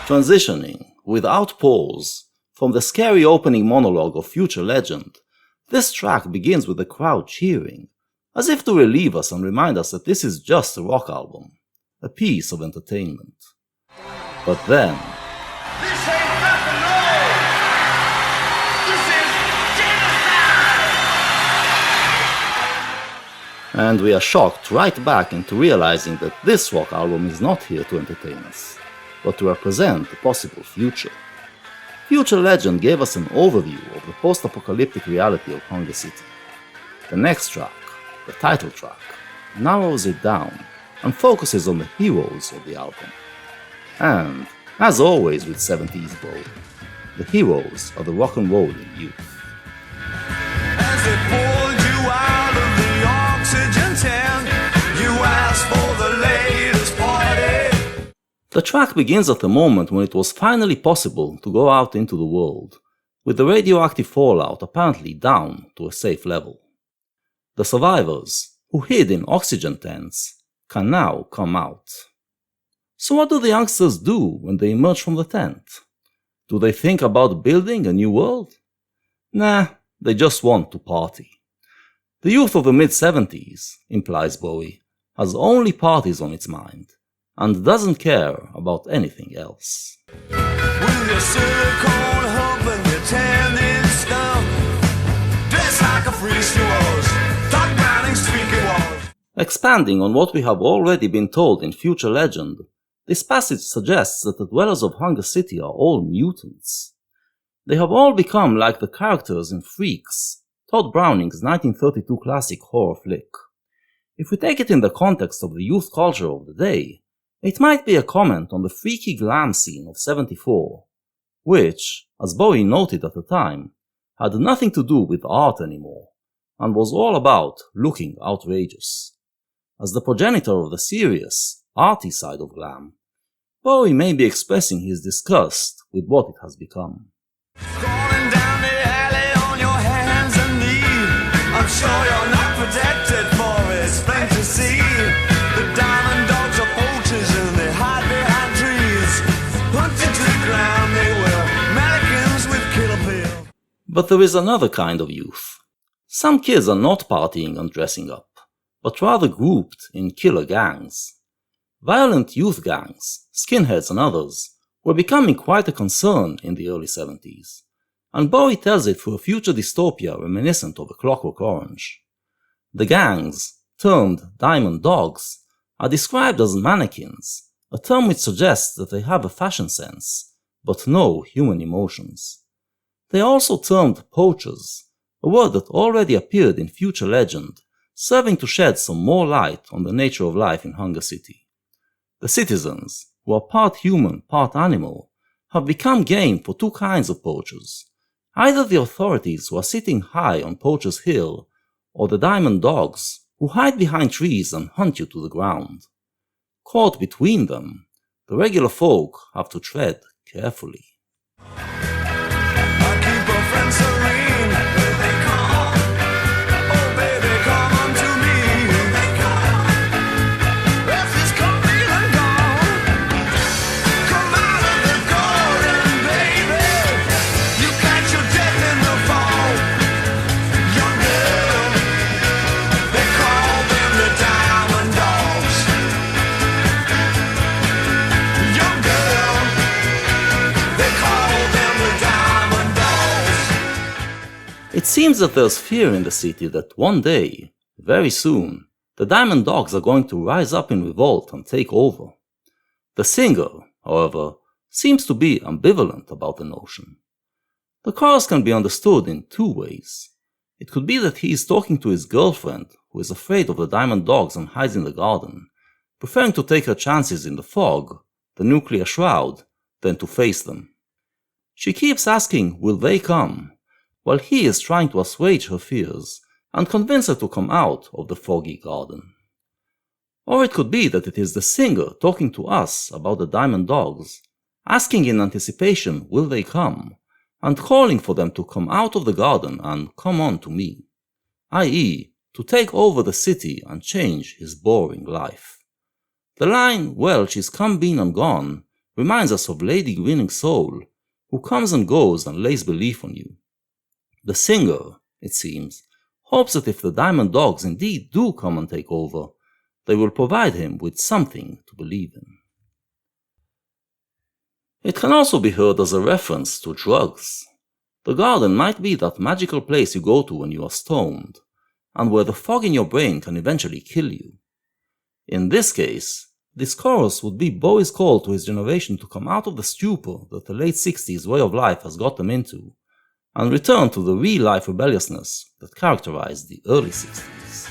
Transitioning, without pause, from the scary opening monologue of Future Legend, this track begins with the crowd cheering, as if to relieve us and remind us that this is just a rock album, a piece of entertainment. But then, This ain't rock and roll! This is genocide! and we are shocked right back into realizing that this rock album is not here to entertain us, but to represent the possible future. Future Legend gave us an overview of the post-apocalyptic reality of Hunger City. The next track, the title track, narrows it down and focuses on the heroes of the album. And, as always with 70s Bowie, the heroes are the rock and rolling youth. As they pulled you out of the oxygen tent, you asked for the latest party. The track begins at the moment when it was finally possible to go out into the world, with the radioactive fallout apparently down to a safe level. The survivors, who hid in oxygen tents, can now come out. So what do the youngsters do when they emerge from the tent? Do they think about building a new world? Nah, they just want to party. The youth of the mid-70s, implies Bowie, has only parties on its mind, and doesn't care about anything else. With your silicone hump and your tanning stump, dress like a freak she was, Doc Browning's squeaky walls. Expanding on what we have already been told in Future Legend, this passage suggests that the dwellers of Hunger City are all mutants. They have all become like the characters in Freaks, Todd Browning's 1932 classic horror flick. If we take it in the context of the youth culture of the day, it might be a comment on the freaky glam scene of 74, which, as Bowie noted at the time, had nothing to do with art anymore, and was all about looking outrageous. As the progenitor of the serious, arty side of glam, Bowie may be expressing his disgust with what it has become. Crawling down the alley on your hands and knees. I'm sure you're not protected for it's plain to see. The diamond dogs are poachers and they hide behind trees. Hunted to the ground they will, mannequins with killer pills. But there is another kind of youth. Some kids are not partying and dressing up, but rather grouped in killer gangs. Violent youth gangs, skinheads and others, were becoming quite a concern in the early 70s, and Bowie tells it through a future dystopia reminiscent of A Clockwork Orange. The gangs, termed Diamond Dogs, are described as mannequins, a term which suggests that they have a fashion sense, but no human emotions. They are also termed poachers, a word that already appeared in Future Legend, serving to shed some more light on the nature of life in Hunger City. The citizens, who are part human, part animal, have become game for two kinds of poachers, either the authorities who are sitting high on Poacher's Hill, or the Diamond Dogs, who hide behind trees and hunt you to the ground. Caught between them, the regular folk have to tread carefully. I keep a friend serene. Will they come? Oh baby, come unto me. Will they come? If this coffee and gone, come out of the garden, baby. You catch your death in the fall. Young girl, they call them the Diamond Dogs. Young girl, they call them the Diamond Dogs. It seems that there's fear in the city that one day, very soon, the Diamond Dogs are going to rise up in revolt and take over. The singer, however, seems to be ambivalent about the notion. The chorus can be understood in two ways. It could be that he is talking to his girlfriend, who is afraid of the Diamond Dogs and hides in the garden, preferring to take her chances in the fog, the nuclear shroud, than to face them. She keeps asking, will they come, while he is trying to assuage her fears and convince her to come out of the foggy garden. Or it could be that it is the singer talking to us about the Diamond Dogs, asking in anticipation will they come, and calling for them to come out of the garden and come on to me, i.e., to take over the city and change his boring life. The line, well, she's come, been and gone, reminds us of Lady Grinning Soul, who comes and goes and lays belief on you. The singer, it seems, hopes that if the Diamond Dogs indeed do come and take over, they will provide him with something to believe in. It can also be heard as a reference to drugs. The garden might be that magical place you go to when you are stoned, and where the fog in your brain can eventually kill you. In this case, this chorus would be Bowie's call to his generation to come out of the stupor that the late 60s way of life has got them into, and return to the real-life rebelliousness that characterized the early 60s.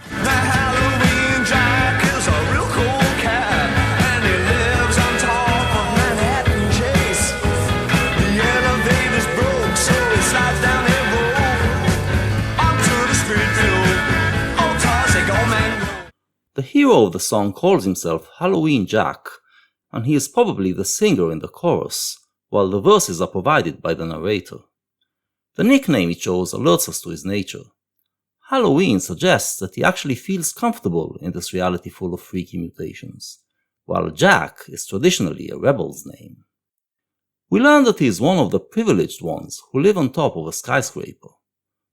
The Halloween Jack is a real cool cat, and he lives on top of Manhattan Chase. The elevator's broke, so he slides down the road onto the street view. Oh, toss it, go man. The hero of the song calls himself Halloween Jack, and he is probably the singer in the chorus, while the verses are provided by the narrator. The nickname he chose alerts us to his nature. Halloween suggests that he actually feels comfortable in this reality full of freaky mutations, while Jack is traditionally a rebel's name. We learn that he is one of the privileged ones who live on top of a skyscraper,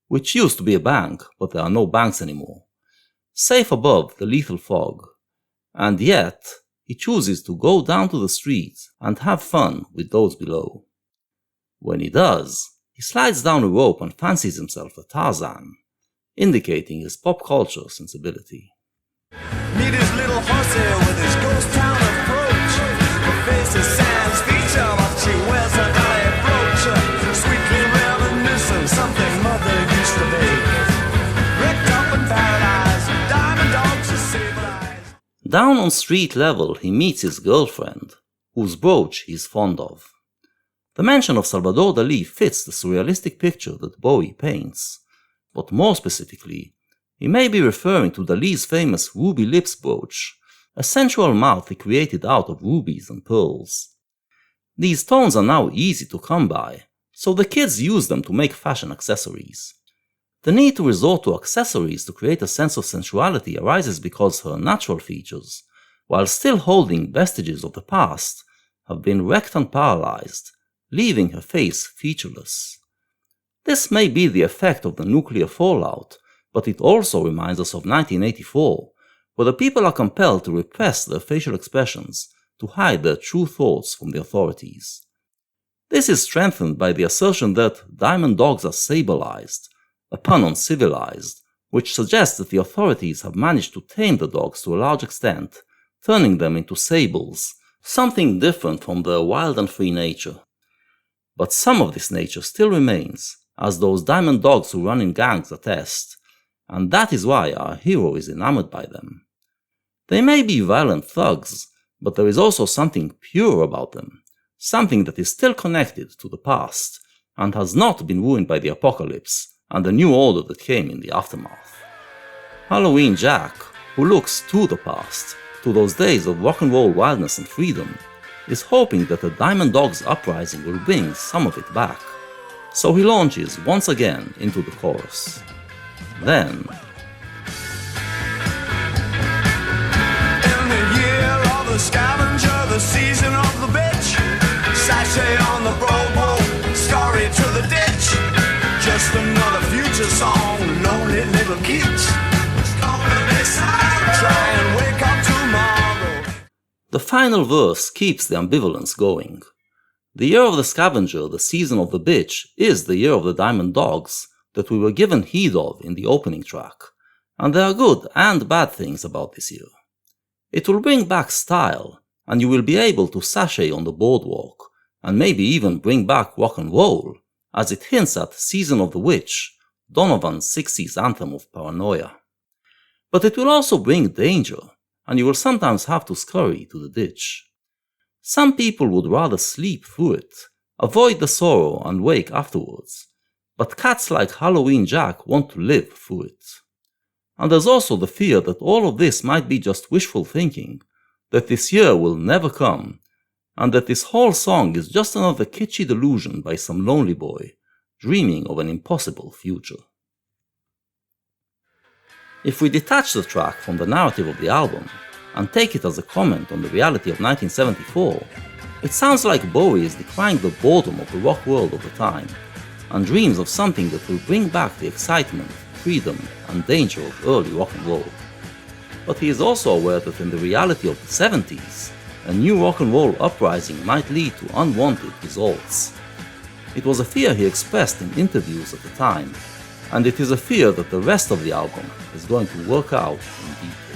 which used to be a bank, but there are no banks anymore, safe above the lethal fog, and yet he chooses to go down to the street and have fun with those below. When he does, he slides down a rope and fancies himself a Tarzan, indicating his pop culture sensibility. Meet his little horsey with his ghost town approach. Her face is sans feature, but she wears a ballet brooch. Sweetly reminiscent, something mother used to be. Wrecked up in paradise, diamond dogs are civilized. Down on street level, he meets his girlfriend, whose brooch he is fond of. The mention of Salvador Dali fits the surrealistic picture that Bowie paints, but more specifically, he may be referring to Dali's famous ruby lips brooch, a sensual mouth he created out of rubies and pearls. These stones are now easy to come by, so the kids use them to make fashion accessories. The need to resort to accessories to create a sense of sensuality arises because her natural features, while still holding vestiges of the past, have been wrecked and paralyzed, leaving her face featureless. This may be the effect of the nuclear fallout, but it also reminds us of 1984, where the people are compelled to repress their facial expressions to hide their true thoughts from the authorities. This is strengthened by the assertion that diamond dogs are sableized, a pun on civilized, which suggests that the authorities have managed to tame the dogs to a large extent, turning them into sables, something different from their wild and free nature. But some of this nature still remains, as those diamond dogs who run in gangs attest, and that is why our hero is enamored by them. They may be violent thugs, but there is also something pure about them, something that is still connected to the past, and has not been ruined by the apocalypse and the new order that came in the aftermath. Halloween Jack, who looks to the past, to those days of rock and roll wildness and freedom, is hoping that the Diamond Dogs uprising will bring some of it back, so he launches once again into the chorus. Then, In the year of the scavenger, the season of the bitch, sachet on the bobo, scurry to the ditch. Just another future song, lonely little kids. Try and wake up tomorrow. the final verse keeps the ambivalence going. The year of the scavenger, the season of the bitch, is the year of the Diamond Dogs that we were given heed of in the opening track, and there are good and bad things about this year. It will bring back style, and you will be able to sashay on the boardwalk, and maybe even bring back rock and roll, as it hints at Season of the Witch, Donovan's 60s anthem of paranoia. But it will also bring danger, and you will sometimes have to scurry to the ditch. Some people would rather sleep through it, avoid the sorrow and wake afterwards, but cats like Halloween Jack want to live through it. And there's also the fear that all of this might be just wishful thinking, that this year will never come, and that this whole song is just another kitschy delusion by some lonely boy, dreaming of an impossible future. If we detach the track from the narrative of the album, and take it as a comment on the reality of 1974, It sounds like Bowie is decrying the boredom of the rock world of the time, and dreams of something that will bring back the excitement, freedom, and danger of early rock and roll. But he is also aware that in the reality of the 70s, a new rock and roll uprising might lead to unwanted results. It was a fear he expressed in interviews at the time, and it is a fear that the rest of the album is going to work out in detail.